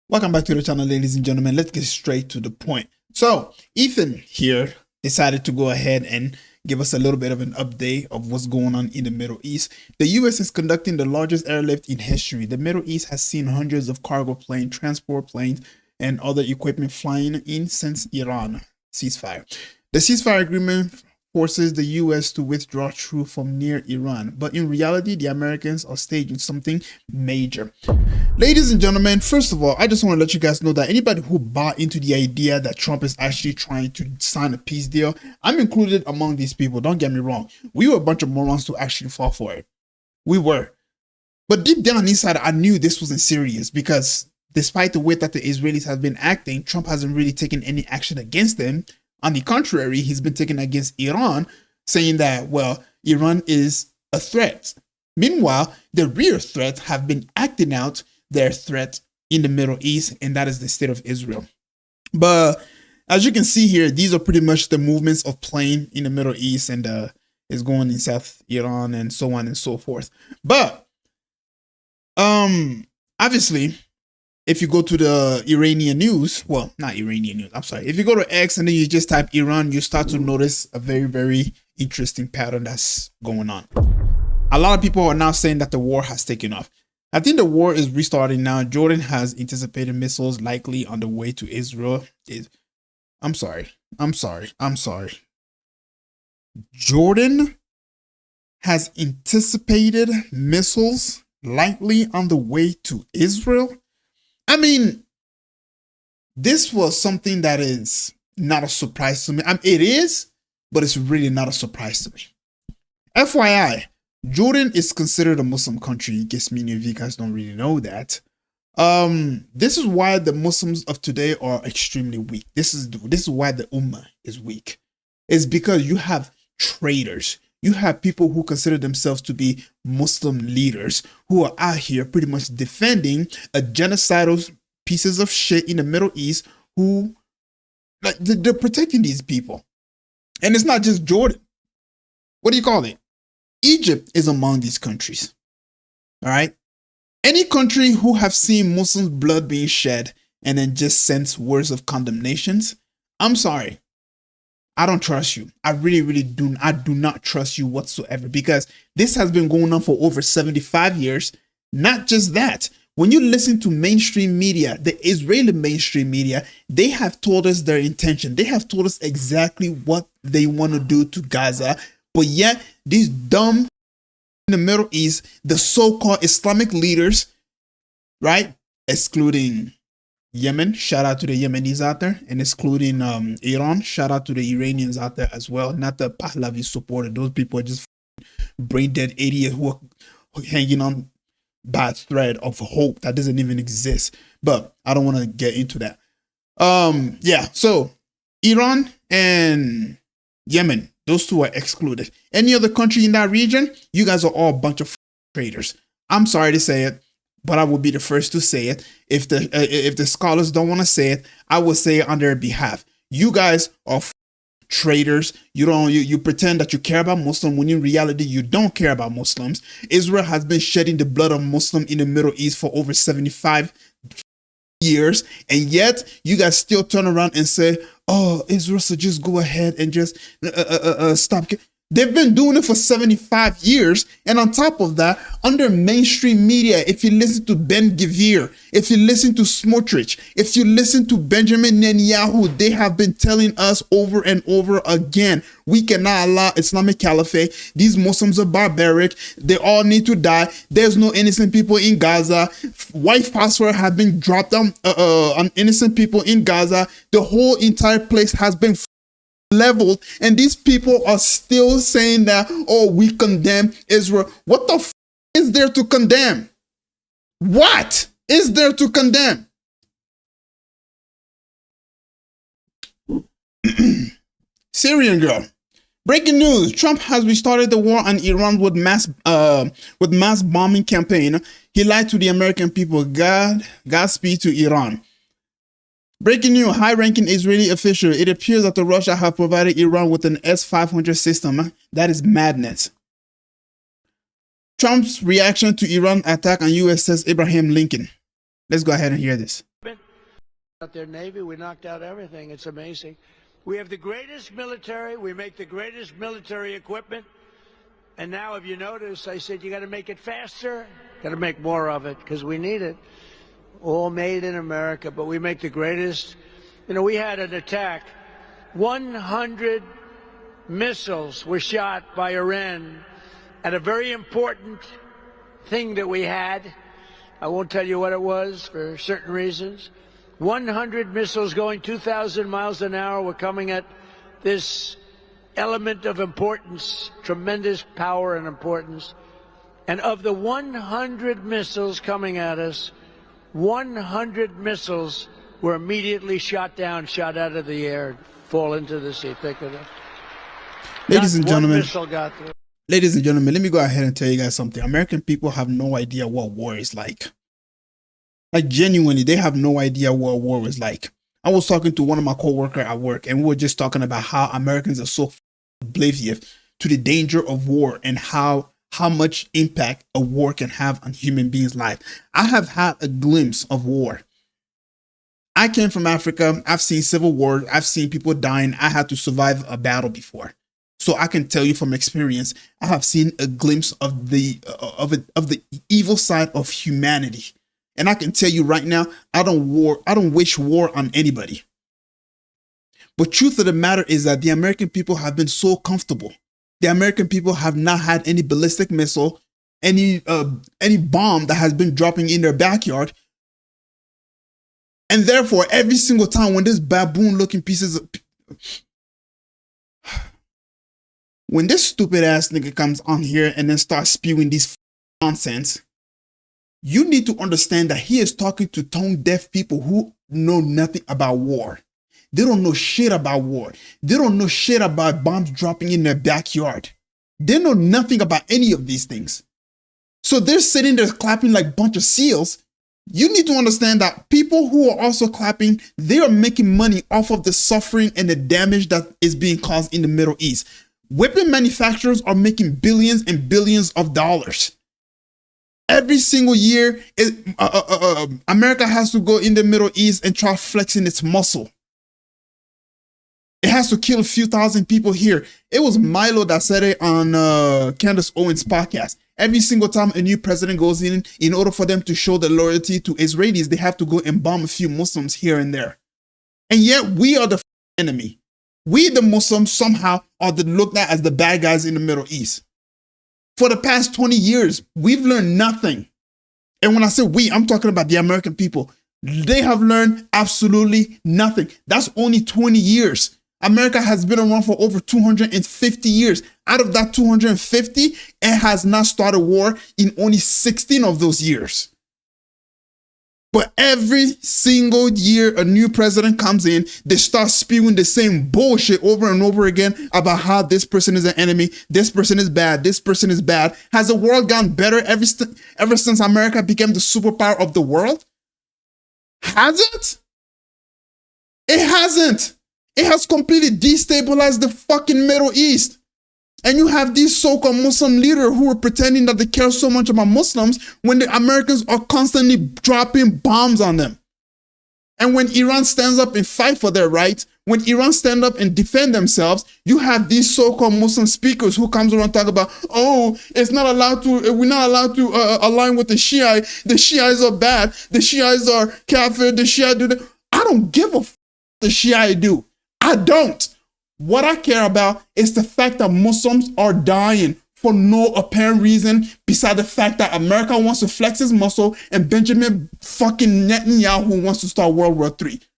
Welcome back to the channel, ladies and gentlemen. Let's get straight to the point. So, Ethan here decided to go ahead and give us a little bit of an update of what's going on in the Middle East. The US is conducting the largest airlift in history. The Middle East has seen hundreds of cargo planes, transport planes, and other equipment flying in since Iran ceasefire. The ceasefire agreement forces the US to withdraw troops from near Iran, but in reality, the Americans are staging something major. Ladies and gentlemen, first of all, I just want to let you guys know that anybody who bought into the idea that Trump is actually trying to sign a peace deal, I'm included among these people. Don't get me wrong. We were a bunch of morons to actually fall for it. We were. But deep down inside, I knew this wasn't serious because despite the way that the Israelis have been acting, Trump hasn't really taken any action against them. On the contrary, he's been taken against Iran, saying that, well, Iran is a threat. Meanwhile, the real threat have been acting out their threat in the Middle East, and that is the state of Israel. But as you can see here, these are pretty much the movements of plane in the Middle East, and is going in South Iran and so on and so forth. But obviously, if you go to the Iranian news, well, not Iranian news, I'm sorry. If you go to X and then you just type Iran, you start to notice a very, very interesting pattern that's going on. A lot of people are now saying that the war has taken off. I think the war is restarting now. Jordan has anticipated missiles likely on the way to Israel. I'm sorry. Jordan has anticipated missiles likely on the way to Israel. I mean, this was something that is not a surprise to me. I mean, it is, but it's really not a surprise to me. FYI, Jordan is considered a Muslim country. In case many of you guys don't really know that. This is why the Muslims of today are extremely weak. This is why the Ummah is weak. It's because you have traitors. You have people who consider themselves to be Muslim leaders who are out here pretty much defending a genocidal pieces of shit in the Middle East who, like, they're protecting these people. And it's not just Jordan. What do you call it? Egypt is among these countries. All right. Any country who have seen Muslims' blood being shed and then just sends words of condemnations, I'm sorry. I don't trust you. I really do. I do not trust you whatsoever because this has been going on for over 75 years. Not just that. When you listen to mainstream media, the Israeli mainstream media, they have told us their intention. They have told us exactly what they want to do to Gaza. But yet, these dumb in the Middle East, the so-called Islamic leaders, right, excluding Yemen, shout out to the Yemenis out there, and excluding Iran, shout out to the Iranians out there as well. Not the Pahlavi supporter. Those people are just brain dead idiots who are hanging on by a thread of hope that doesn't even exist. But I don't want to get into that. Yeah, so Iran and Yemen, those two are excluded. Any other country in that region, you guys are all a bunch of traitors. I'm sorry to say it, but I will be the first to say it. If the scholars don't want to say it, I will say it on their behalf. You guys are traitors. You pretend that you care about Muslims when in reality you don't care about Muslims. Israel has been shedding the blood of Muslims in the Middle East for over 75 years, and yet you guys still turn around and say, "Oh, Israel should just go ahead and just stop." They've been doing it for 75 years. And on top of that, under mainstream media, if you listen to Ben Gvir, if you listen to Smotrich, if you listen to Benjamin Netanyahu, they have been telling us over and over again, we cannot allow Islamic Caliphate. These Muslims are barbaric. They all need to die. There's no innocent people in Gaza. White phosphorus have been dropped on innocent people in Gaza. The whole entire place has been leveled, and these people are still saying that, oh, we condemn Israel. What the f is there to condemn? What is there to condemn? Syrian girl. Breaking news: Trump has restarted the war on Iran with mass bombing campaign. He lied to the American people. Godspeed to Iran. Breaking news, high-ranking Israeli official. It appears that the Russia have provided Iran with an S-500 system. That is madness. Trump's reaction to Iran attack on U.S. says Abraham Lincoln. Let's go ahead and hear this. out their Navy. We knocked out everything. It's amazing. We have the greatest military. We make the greatest military equipment. And now, if you notice, I said you got to make it faster. Got to make more of it because we need it. All made in America, but we make the greatest. You know, we had an attack. 100 missiles were shot by Iran at a very important thing that we had. I won't tell you what it was for certain reasons. 100 missiles going 2,000 miles an hour were coming at this element of importance, tremendous power and importance. And of the 100 missiles coming at us, 100 missiles were immediately shot down, shot out of the air, fall into the sea. Think of it. Ladies and gentlemen, let me go ahead and tell you guys something. American people have no idea what war is like. Like, genuinely, they have no idea what war is like. I was talking to one of my coworkers at work, and we were just talking about how Americans are so oblivious to the danger of war and how much impact a war can have on human beings' life. I have had a glimpse of war. I came from Africa. I've seen civil war. I've seen people dying. I had to survive a battle before. So I can tell you from experience, I have seen a glimpse of the evil side of humanity. And I can tell you right now, I don't wish war on anybody. But truth of the matter is that the American people have been so comfortable. The American people have not had any ballistic missile, any bomb that has been dropping in their backyard. And therefore, every single time when this baboon-looking pieces of... When this stupid ass nigga comes on here and then starts spewing these nonsense, you need to understand that he is talking to tone-deaf people who know nothing about war. They don't know shit about war. They don't know shit about bombs dropping in their backyard. They know nothing about any of these things. So they're sitting there clapping like a bunch of seals. You need to understand that people who are also clapping, they are making money off of the suffering and the damage that is being caused in the Middle East. Weapon manufacturers are making billions and billions of dollars. Every single year, America has to go in the Middle East and try flexing its muscle. It has to kill a few thousand people here. It was Milo that said it on Candace Owens' podcast. Every single time a new president goes in order for them to show their loyalty to Israelis, they have to go and bomb a few Muslims here and there. And yet we are the enemy. We, the Muslims, somehow are looked at as the bad guys in the Middle East. For the past 20 years, we've learned nothing. And when I say we, I'm talking about the American people. They have learned absolutely nothing. That's only 20 years. America has been around for over 250 years. Out of that 250, it has not started war in only 16 of those years. But every single year a new president comes in, they start spewing the same bullshit over and over again about how this person is an enemy, this person is bad, this person is bad. Has the world gone better ever since America became the superpower of the world? Has it? It hasn't. It has completely destabilized the fucking Middle East. And you have these so-called Muslim leaders who are pretending that they care so much about Muslims when the Americans are constantly dropping bombs on them. And when Iran stands up and fight for their rights, when Iran stand up and defend themselves, you have these so-called Muslim speakers who comes around talking about, oh, we're not allowed to align with the Shia. The Shias are bad. The Shias are kafir. The Shia do that. I don't give a f the Shia do. I don't. What I care about is the fact that Muslims are dying for no apparent reason beside the fact that America wants to flex its muscle and Benjamin fucking Netanyahu wants to start World War III.